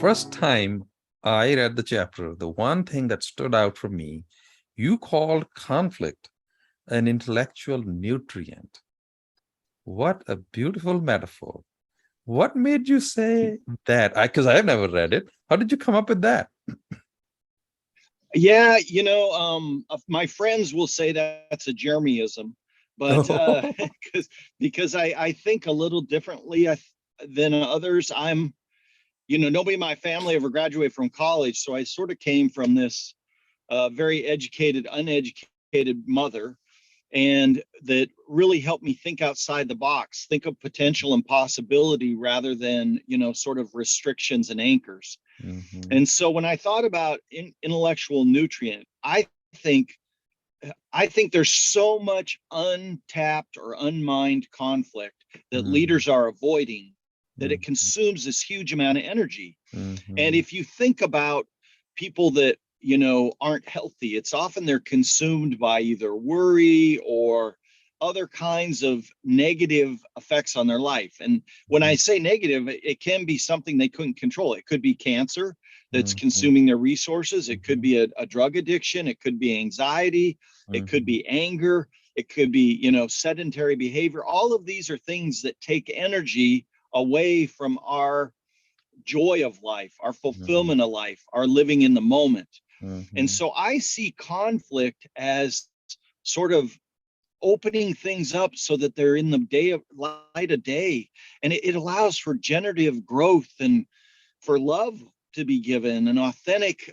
first time I read the chapter, the one thing that stood out for me, you called conflict an intellectual nutrient. What a beautiful metaphor. What made you say that? Because I have never read it. How did you come up with that? Yeah, my friends will say that's a Jeremyism, but Oh. because I think a little differently than others. Nobody in my family ever graduated from college, so I sort of came from this very educated, uneducated mother, and that really helped me think outside the box, think of potential and possibility rather than, sort of restrictions and anchors. Mhm. And so when I thought about intellectual nutrient, think I think there's so much untapped or unmined conflict that Mhm. leaders are avoiding, that it Mhm. consumes this huge amount of energy. And Mhm. if you think about people that, aren't healthy, it's often they're consumed by either worry or other kinds of negative effects on their life. And when I say negative, it can be something they couldn't control. It could be cancer that's Mhm. consuming their resources. It could Mhm. be a drug addiction. It could be anxiety. It could Mhm. be anger. It could be, sedentary behavior. All of these are things that take energy away from our joy of life, our Mhm. fulfillment of life, our living in the moment. And Mhm. so I see conflict as sort of opening things up so that they're in the day of light of day. And it allows for generative growth and for love to be given and authentic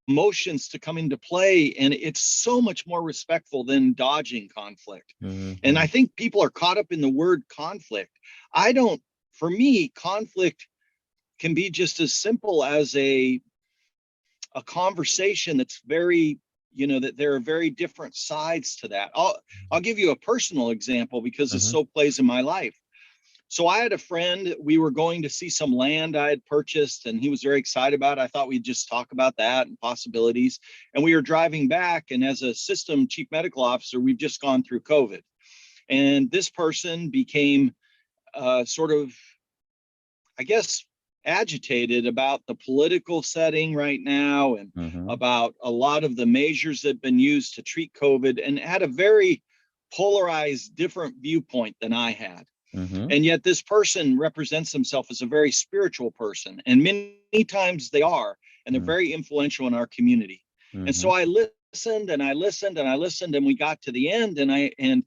emotions to come into play. And it's so much more respectful than dodging conflict. And I Mhm. think people are caught up in the word conflict. I don't, for me, conflict can be just as simple as a conversation that's very, that there are very different sides to that. I'll give you a personal example because this Mhm. so plays in my life. So I had a friend, we were going to see some land I had purchased and he was very excited about it. I thought we'd just talk about that and possibilities. And we were driving back, and as a system chief medical officer, we've just gone through COVID. And this person became sort of, I guess, agitated about the political setting right now and Mhm. about a lot of the measures that have been used to treat COVID, and had a very polarized, different viewpoint than I had. Mhm. And yet, this person represents himself as a very spiritual person, and many times they are, and they're Mhm. very influential in our community. And so Mhm. I listened and I listened and I listened, and we got to the end, and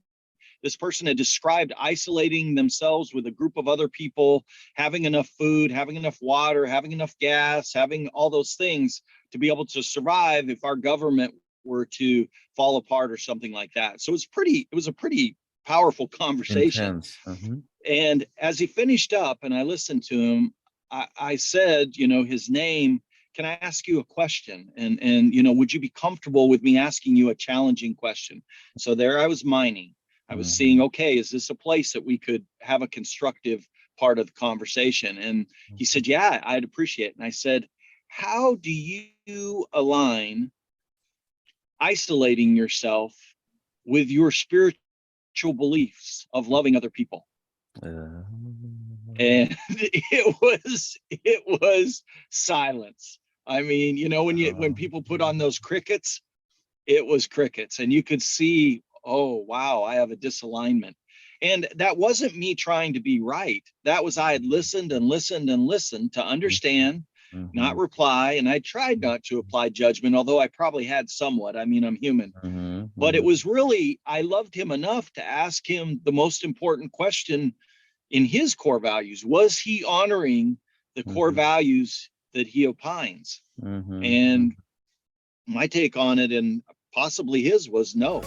this person had described isolating themselves with a group of other people, having enough food, having enough water, having enough gas, having all those things to be able to survive if our government were to fall apart or something like that. So it was a pretty powerful conversation. Intense. Mhm. And as he finished up and I listened to him, I said, his name, can I ask you a question? And would you be comfortable with me asking you a challenging question? So there I was mining. I was seeing, Mhm. okay, is this a place that we could have a constructive part of the conversation? And he said, yeah, I'd appreciate it. And I said, how do you align isolating yourself with your spiritual beliefs of loving other people? Uh, And it was silence. I mean, when people put on those crickets, it was crickets, and you could see, oh wow, I have a disalignment. And that wasn't me trying to be right. That was, I had listened and listened and listened to understand, not Mhm. reply. And I tried not to apply judgment, although I probably had somewhat. I mean, I'm human. Mhm. But it Mhm. was really, I loved him enough to ask him the most important question in his core values. Was he honoring the core Mhm. values that he opines? Mhm. And my take on it, and possibly his, was no.